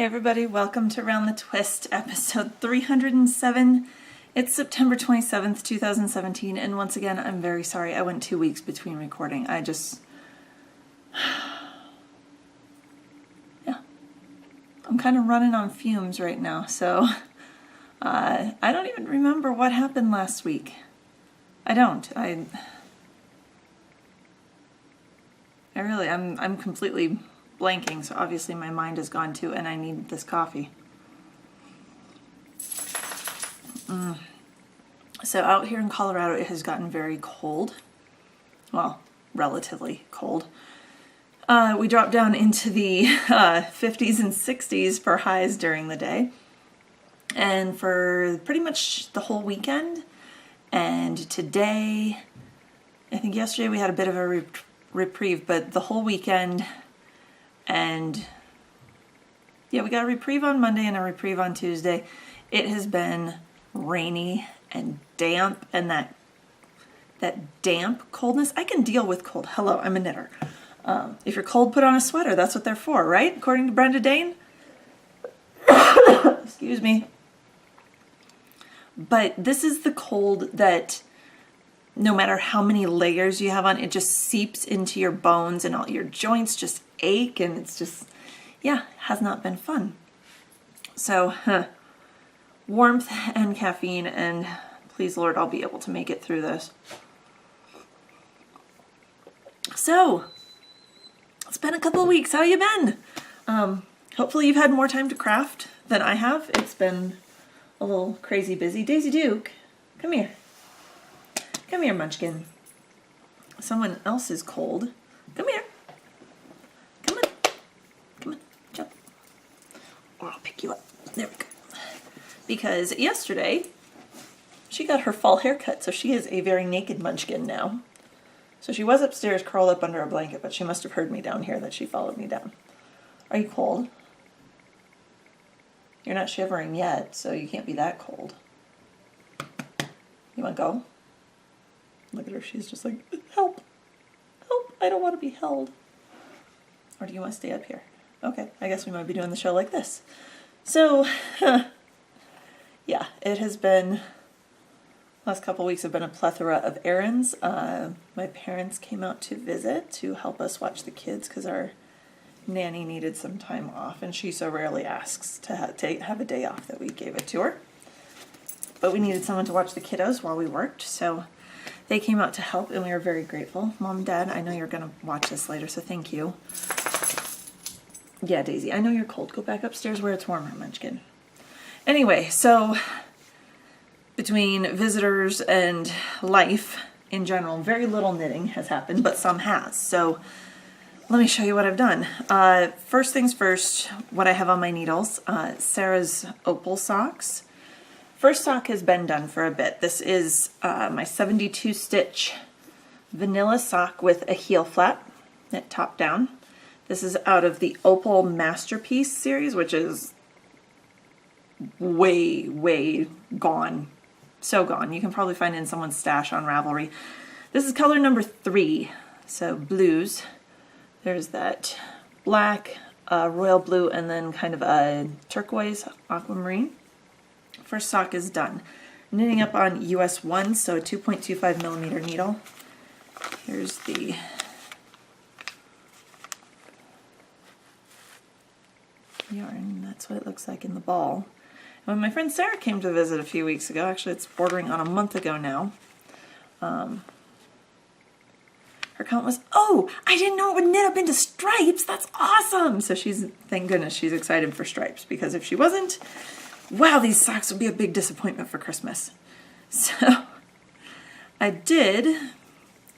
Hey everybody, welcome to Round the Twist, episode 307. It's September 27th, 2017, and once again, I'm very sorry I went 2 weeks between recording. I'm kind of running on fumes right now, so I don't even remember what happened last week. I'm completely blanking, so obviously my mind is gone too, and I need this coffee. So out here in Colorado, it has gotten very cold. Well, relatively cold. We dropped down into the 50s and 60s for highs during the day. And for pretty much the whole weekend. And today, I think yesterday we had a bit of a reprieve, but the whole weekend. And yeah, we got a reprieve on Monday and a reprieve on Tuesday. It has been rainy and damp, and that damp coldness. I can deal with cold. Hello, I'm a knitter. If you're cold, put on a sweater. That's what they're for, right? According to Brenda Dane. Excuse me. But this is the cold that no matter how many layers you have on, it just seeps into your bones and all your joints just ache, and it's just, yeah, has not been fun. So, warmth and caffeine, and please Lord, I'll be able to make it through this. So, it's been a couple of weeks. How you been? Hopefully you've had more time to craft than I have. It's been a little crazy busy. Daisy Duke, come here. Come here, Munchkin. Someone else is cold. Come here. Come on. Come on. Jump. Or I'll pick you up. There we go. Because yesterday, she got her fall haircut, so she is a very naked Munchkin now. So she was upstairs curled up under a blanket, but she must have heard me down here that she followed me down. Are you cold? You're not shivering yet, so you can't be that cold. You want to go? Look at her, she's just like, help, help, I don't want to be held. Or do you want to stay up here? Okay, I guess we might be doing the show like this. So, yeah, it has been, last couple weeks have been a plethora of errands. My parents came out to visit to help us watch the kids because our nanny needed some time off, and she so rarely asks to have a day off that we gave it to her. But we needed someone to watch the kiddos while we worked, so they came out to help, and we were very grateful. Mom and Dad, I know you're going to watch this later, so thank you. Yeah, Daisy, I know you're cold. Go back upstairs where it's warmer, Munchkin. Anyway, so between visitors and life in general, very little knitting has happened, but some has. So let me show you what I've done. First things first, what I have on my needles, Sarah's Opal socks. First sock has been done for a bit. This is my 72 stitch vanilla sock with a heel flap, knit top down. This is out of the Opal Masterpiece series, which is way, way gone. So gone. You can probably find it in someone's stash on Ravelry. This is color number 3, so blues. There's that black, royal blue, and then kind of a turquoise aquamarine. First sock is done. Knitting up on US 1, so a 2.25 millimeter needle. Here's the yarn. That's what it looks like in the ball. And when my friend Sarah came to visit a few weeks ago, actually it's bordering on a month ago now, her comment was, oh, I didn't know it would knit up into stripes. That's awesome. So thank goodness she's excited for stripes, because if she wasn't, wow, these socks would be a big disappointment for Christmas. So I don't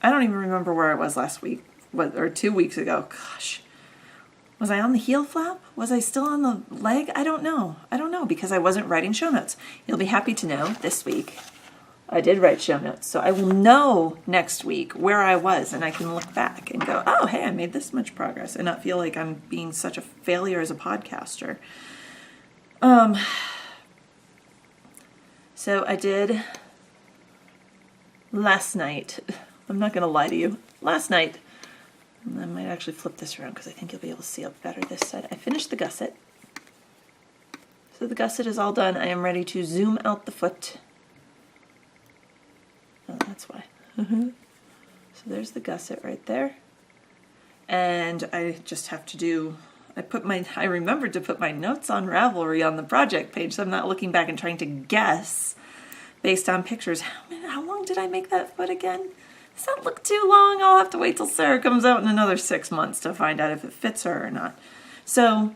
even remember where I was last week, or 2 weeks ago. Gosh, was I on the heel flap? Was I still on the leg? I don't know, because I wasn't writing show notes. You'll be happy to know this week I did write show notes, so I will know next week where I was, and I can look back and go, oh, hey, I made this much progress, and not feel like I'm being such a failure as a podcaster. So I did last night. I'm not going to lie to you. Last night, and I might actually flip this around because I think you'll be able to see up better this side. I finished the gusset. So the gusset is all done. I am ready to zoom out the foot. Oh, that's why. So there's the gusset right there. And I just have to do, I remembered to put my notes on Ravelry on the project page, so I'm not looking back and trying to guess based on pictures. How long did I make that foot again? Does that look too long? I'll have to wait till Sarah comes out in another 6 months to find out if it fits her or not. So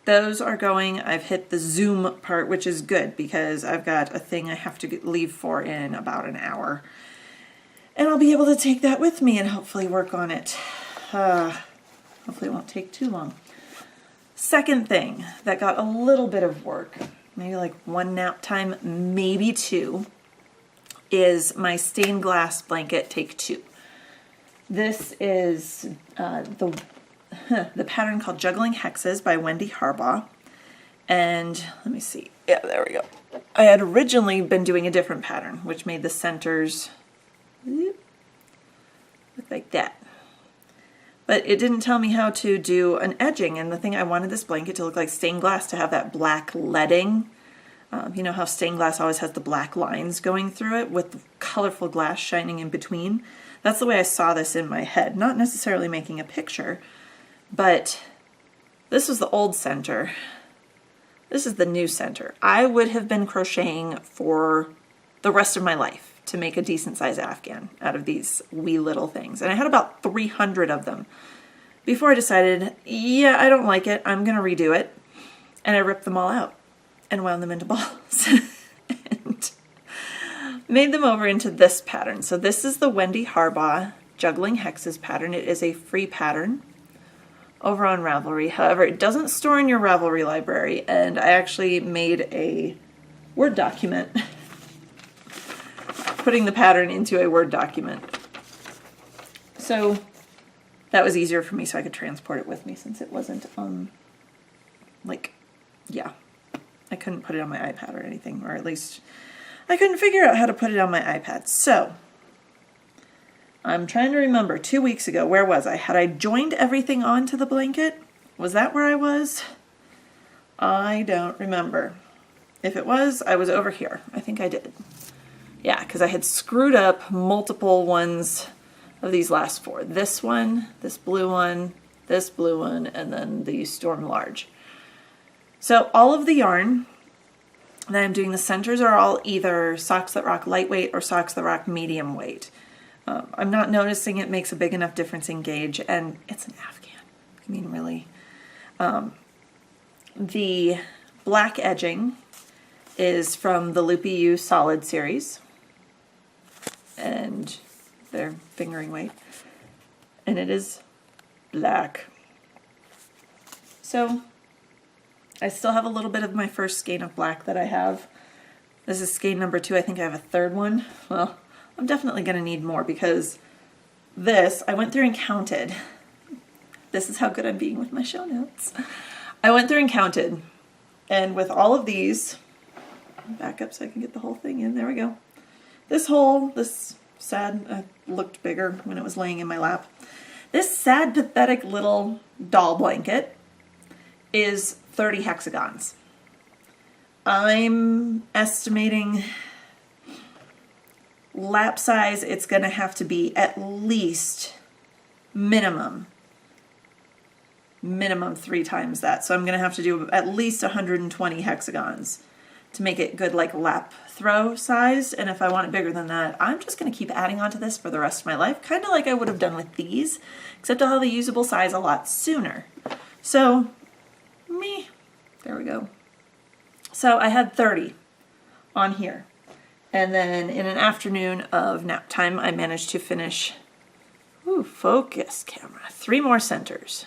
those are going. I've hit the Zoom part, which is good because I've got a thing I have to leave for in about an hour. And I'll be able to take that with me and hopefully work on it. Hopefully it won't take too long. Second thing that got a little bit of work, maybe like 1 nap time, maybe 2, is my stained glass blanket take 2. This is the pattern called Juggling Hexes by Wendy Harbaugh. And let me see. Yeah, there we go. I had originally been doing a different pattern, which made the centers look like that. But it didn't tell me how to do an edging. And the thing, I wanted this blanket to look like stained glass, to have that black leading. You know how stained glass always has the black lines going through it with colorful glass shining in between? That's the way I saw this in my head. Not necessarily making a picture, but this was the old center. This is the new center. I would have been crocheting for the rest of my life to make a decent size Afghan out of these wee little things. And I had about 300 of them before I decided, yeah, I don't like it. I'm going to redo it. And I ripped them all out and wound them into balls and made them over into this pattern. So this is the Wendy Harbaugh Juggling Hexes pattern. It is a free pattern over on Ravelry. However, it doesn't store in your Ravelry library, and I actually made a Word document putting the pattern into a Word document. So that was easier for me, so I could transport it with me, since it wasn't I couldn't put it on my iPad or anything, or at least I couldn't figure out how to put it on my iPad. So I'm trying to remember, 2 weeks ago, where was I? Had I joined everything onto the blanket? Was that where I was? I don't remember. If it was, I was over here. I think I did. Yeah, because I had screwed up multiple ones of these last 4. This one, this blue one, and then the Storm Large. So all of the yarn that I'm doing, the centers are all either Socks That Rock lightweight or Socks That Rock medium weight. I'm not noticing it makes a big enough difference in gauge, and it's an Afghan. I mean, really. The black edging is from the Loopy U Solid series, and they're fingering weight, and it is black. So I still have a little bit of my first skein of black that I have. This is skein number 2. I think I have a third one. Well, I'm definitely going to need more, because this, I went through and counted. This is how good I'm being with my show notes. I went through and counted, and with all of these, back up so I can get the whole thing in. There we go. This sad, looked bigger when it was laying in my lap. This sad, pathetic little doll blanket is 30 hexagons. I'm estimating lap size, it's going to have to be at least minimum 3 times that. So I'm going to have to do at least 120 hexagons to make it good, like lap throw size. And if I want it bigger than that, I'm just going to keep adding onto this for the rest of my life, kind of like I would have done with these, except I'll have the usable size a lot sooner. So there we go. So I had 30 on here. And then in an afternoon of nap time, I managed to finish, focus camera, 3 more centers.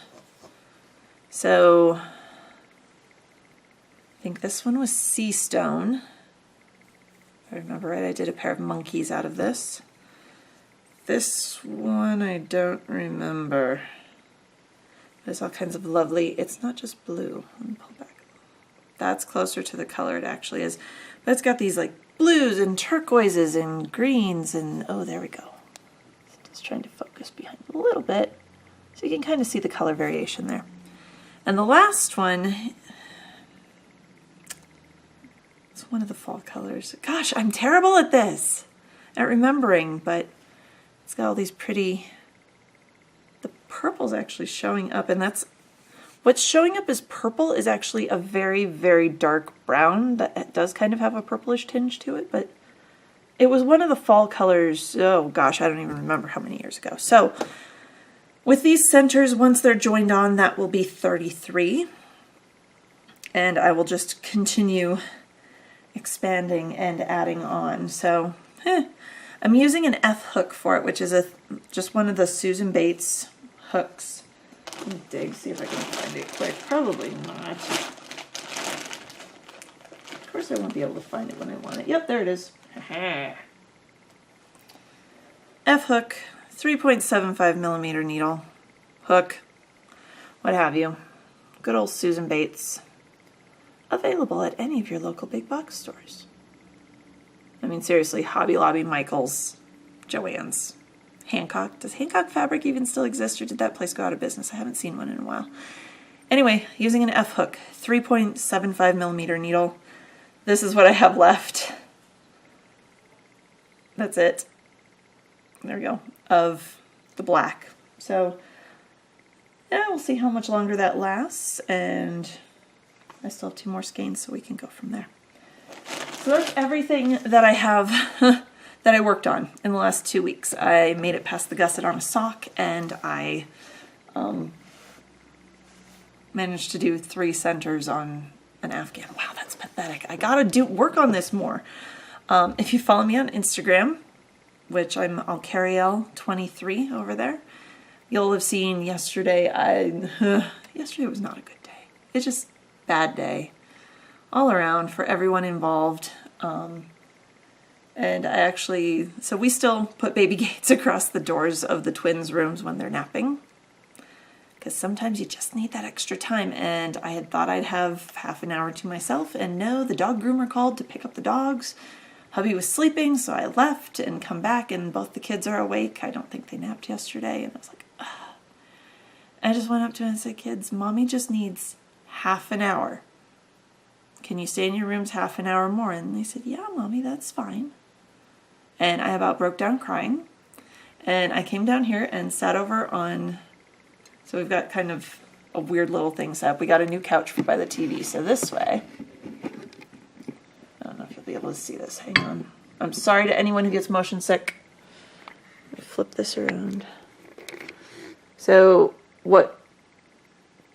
So I think this one was Sea Stone. If I remember right, I did a pair of monkeys out of this. This one I don't remember. There's all kinds of lovely, it's not just blue. Let me pull back. That's closer to the color it actually is. But it's got these like blues and turquoises and greens and, oh, there we go. Just trying to focus behind a little bit so you can kind of see the color variation there. And the last one, one of the fall colors. Gosh, I'm terrible at this, at remembering, but it's got all these pretty, the purple's actually showing up, and that's, what's showing up as purple is actually a very, very dark brown that does kind of have a purplish tinge to it, but it was one of the fall colors, oh gosh, I don't even remember how many years ago. So with these centers, once they're joined on, that will be 33. And I will just continue expanding and adding on. So I'm using an F hook for it, which is just one of the Susan Bates hooks. Let me dig, see if I can find it quick. Probably not. Of course I won't be able to find it when I want it. Yep, there it is. F hook, 3.75 millimeter needle, hook, what have you. Good old Susan Bates. Available at any of your local big box stores. I mean, seriously, Hobby Lobby, Michael's, Joann's, Hancock. Does Hancock Fabric even still exist, or did that place go out of business? I haven't seen one in a while. Anyway, using an F hook, 3.75 millimeter needle. This is what I have left. That's it. There we go. Of the black. So, yeah, we'll see how much longer that lasts, and I still have 2 more skeins, so we can go from there. So that's everything that I have that I worked on in the last 2 weeks. I made it past the gusset on a sock, and I managed to do 3 centers on an Afghan. Wow, that's pathetic. I gotta work on this more. If you follow me on Instagram, which I'm Alcariel23 over there, you'll have seen yesterday. Yesterday was not a good day. It's just bad day all around for everyone involved. And I actually, so we still put baby gates across the doors of the twins' rooms when they're napping, because sometimes you just need that extra time. And I had thought I'd have half an hour to myself, and no, the dog groomer called to pick up the dogs. Hubby was sleeping, so I left and come back, and both the kids are awake. I don't think they napped yesterday, and I was like, ugh. I just went up to him and said, kids, mommy just needs half an hour. Can you stay in your rooms half an hour more? And they said, yeah, mommy, that's fine. And I about broke down crying. And I came down here and sat over on, so we've got kind of a weird little thing set up. We got a new couch by the TV, so this way. I don't know if you'll be able to see this. Hang on. I'm sorry to anyone who gets motion sick. Let me flip this around. So what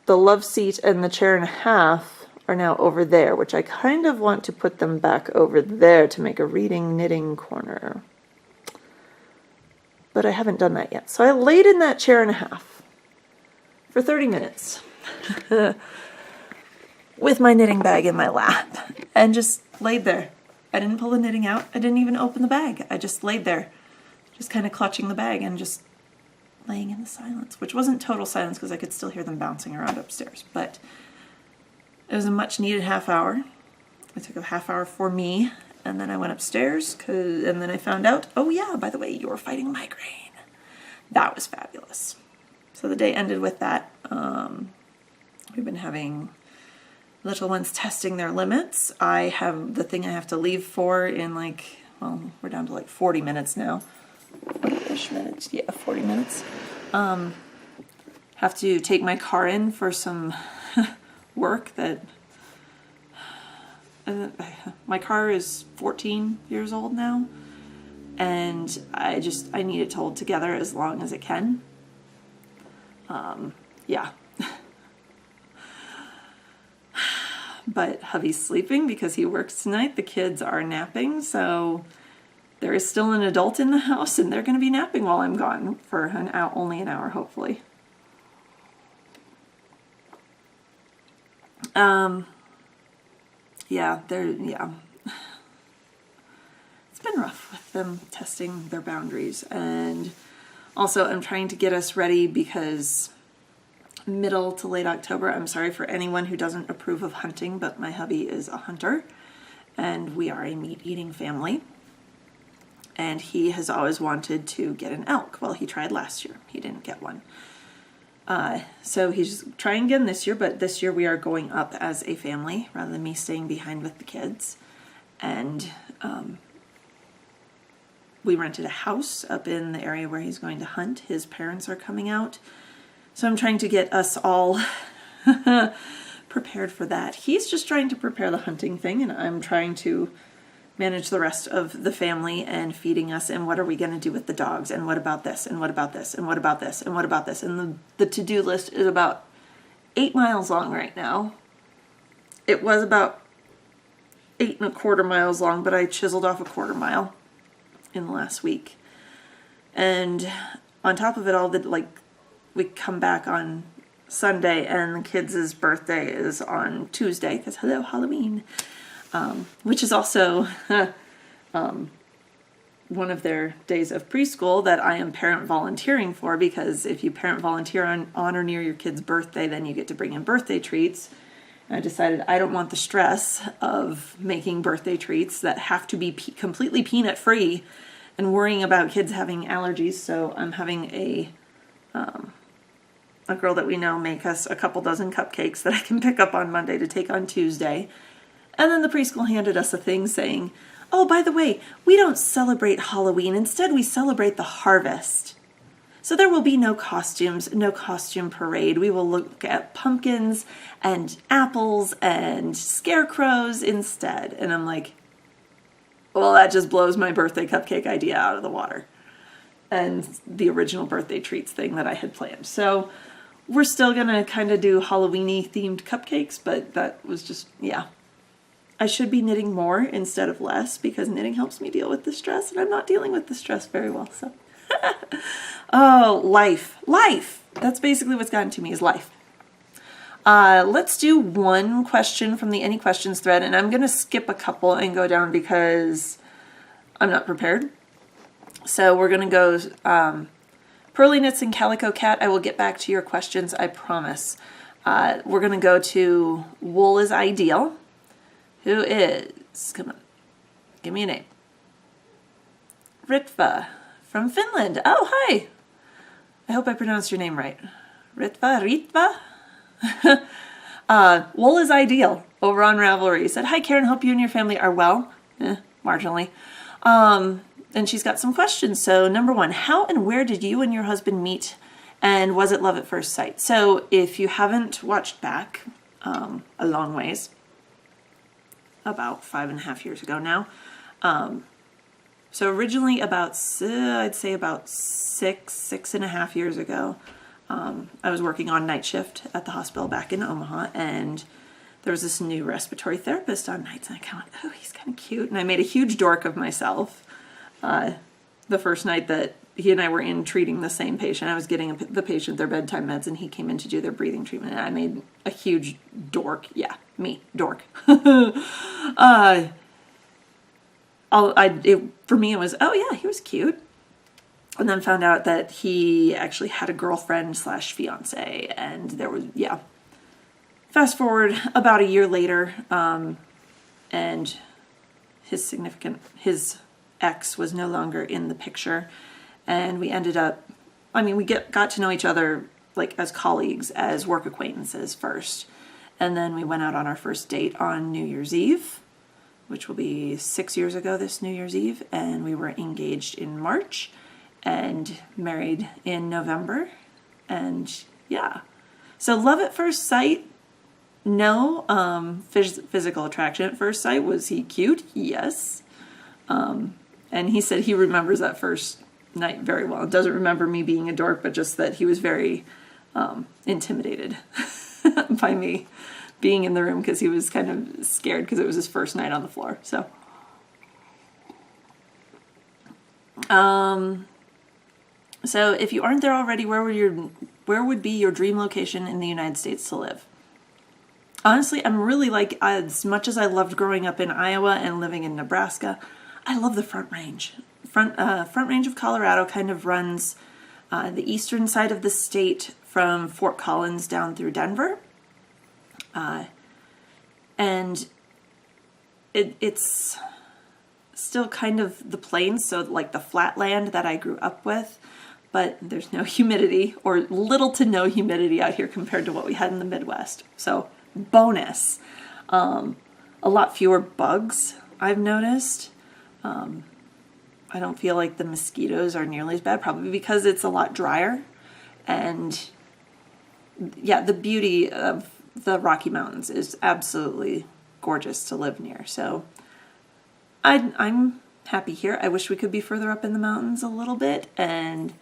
the love seat and the chair and a half are now over there, which I kind of want to put them back over there to make a reading knitting corner. But I haven't done that yet. So I laid in that chair and a half for 30 minutes with my knitting bag in my lap and just laid there. I didn't pull the knitting out. I didn't even open the bag. I just laid there, just kind of clutching the bag and just laying in the silence, which wasn't total silence because I could still hear them bouncing around upstairs, but it was a much needed half hour. I took a half hour for me, and then I went upstairs, and then I found out, oh yeah, by the way, you were fighting migraine. That was fabulous. So the day ended with that. We've been having little ones testing their limits. I have the thing I have to leave for in like, well, we're down to like 40 minutes now. 40-ish minutes, yeah, 40 minutes. Have to take my car in for some work that, my car is 14 years old now, and I need it to hold together as long as it can. Yeah. But hubby's sleeping because he works tonight. The kids are napping, so there is still an adult in the house, and they're going to be napping while I'm gone for only an hour, hopefully. Yeah. It's been rough with them testing their boundaries, and also I'm trying to get us ready because middle to late October, I'm sorry for anyone who doesn't approve of hunting, but my hubby is a hunter, and we are a meat-eating family. And he has always wanted to get an elk. Well, he tried last year. He didn't get one. So he's trying again this year, but this year we are going up as a family rather than me staying behind with the kids. and we rented a house up in the area where he's going to hunt. His parents are coming out. So I'm trying to get us all prepared for that. He's just trying to prepare the hunting thing, and I'm trying to manage the rest of the family and feeding us, and what are we going to do with the dogs, and what about this, and what about this, and what about this, and what about this. And the to-do list is about 8 miles long right now. It was about 8.25 miles long, but I chiseled off a 1/4 mile in the last week. And on top of it all, we come back on Sunday, and the kids' birthday is on Tuesday, because hello, Halloween. Which is also one of their days of preschool that I am parent volunteering for, because if you parent volunteer on or near your kid's birthday, then you get to bring in birthday treats. And I decided I don't want the stress of making birthday treats that have to be completely peanut free and worrying about kids having allergies. So I'm having a girl that we know make us a couple dozen cupcakes that I can pick up on Monday to take on Tuesday. And then the preschool handed us a thing saying, oh, by the way, we don't celebrate Halloween. Instead, we celebrate the harvest. So there will be no costumes, no costume parade. We will look at pumpkins and apples and scarecrows instead. And I'm like, well, that just blows my birthday cupcake idea out of the water. And the original birthday treats thing that I had planned. So we're still going to kind of do Halloween-y themed cupcakes, but that was just, yeah. I should be knitting more instead of less, because knitting helps me deal with the stress, and I'm not dealing with the stress very well. So, oh, life. That's basically what's gotten to me, is life. Let's do one question from the Any Questions thread, and I'm going to skip a couple and go down because I'm not prepared. So we're going to go Pearly Knits and Calico Cat. I will get back to your questions, I promise. We're going to go to Wool is Ideal. Who is, come on, give me a name. Ritva from Finland. Oh, hi. I hope I pronounced your name right. Ritva? Wool is Ideal over on Ravelry said, hi, Karen, hope you and your family are well. Marginally. And she's got some questions. So number 1, how and where did you and your husband meet, and was it love at first sight? So if you haven't watched back a long ways, about 5.5 years ago now. So originally I'd say about 6.5 years ago, I was working on night shift at the hospital back in Omaha, and there was this new respiratory therapist on nights, and I kind of went, oh, he's kind of cute. And I made a huge dork of myself the first night that he and I were in treating the same patient. I was getting the patient their bedtime meds, and he came in to do their breathing treatment, and I made a huge dork. Yeah, me, dork. For me, it was, oh yeah, he was cute. And then found out that he actually had a girlfriend / fiance, and there was, yeah. Fast forward about a year later, and his ex was no longer in the picture. And we ended up, we got to know each other like as colleagues, as work acquaintances first. And then we went out on our first date on New Year's Eve, which will be 6 years ago this New Year's Eve. And we were engaged in March and married in November. And yeah. So love at first sight, no. Physical attraction at first sight. Was he cute? Yes. And he said he remembers that first night very well. Doesn't remember me being a dork, but just that he was very intimidated by me being in the room, because he was kind of scared because it was his first night on the floor. So, so if you aren't there already, where would be your dream location in the United States to live? Honestly, I'm really like, as much as I loved growing up in Iowa and living in Nebraska, I love the Front Range. Front Range of Colorado kind of runs the eastern side of the state from Fort Collins down through Denver. And it's still kind of the plains, so like the flat land that I grew up with, but there's no humidity, or little to no humidity out here compared to what we had in the Midwest. So bonus. A lot fewer bugs. I've noticed. I don't feel like the mosquitoes are nearly as bad, probably because it's a lot drier. And yeah, the beauty of the Rocky Mountains is absolutely gorgeous to live near. So I'm happy here. I wish we could be further up in the mountains a little bit, and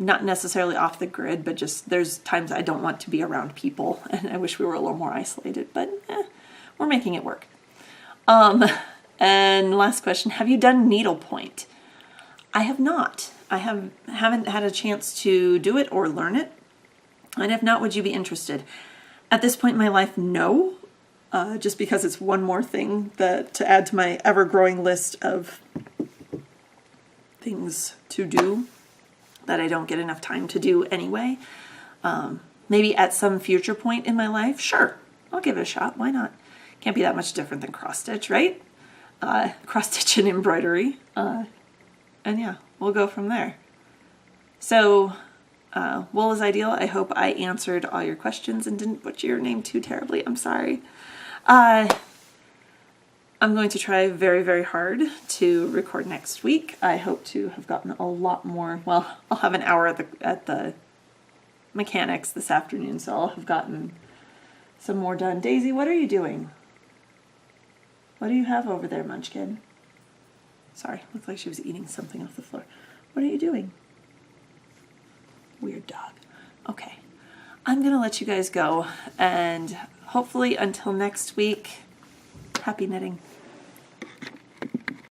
not necessarily off the grid, but just there's times I don't want to be around people, and I wish we were a little more isolated, but we're making it work. And last question, have you done needlepoint? I have not. I haven't had a chance to do it or learn it. And if not, would you be interested? At this point in my life, no. Just because it's one more thing to add to my ever-growing list of things to do that I don't get enough time to do anyway. Maybe at some future point in my life, sure, I'll give it a shot. Why not? Can't be that much different than cross-stitch, right? Cross-stitch and embroidery. And yeah, we'll go from there. So, wool is ideal. I hope I answered all your questions and didn't butcher your name too terribly. I'm sorry. I'm going to try very, very hard to record next week. I hope to have gotten a lot more. Well, I'll have an hour at the mechanics this afternoon, so I'll have gotten some more done. Daisy, what are you doing? What do you have over there, Munchkin? Sorry, looked like she was eating something off the floor. What are you doing? Weird dog. Okay, I'm gonna let you guys go, and hopefully until next week, happy knitting.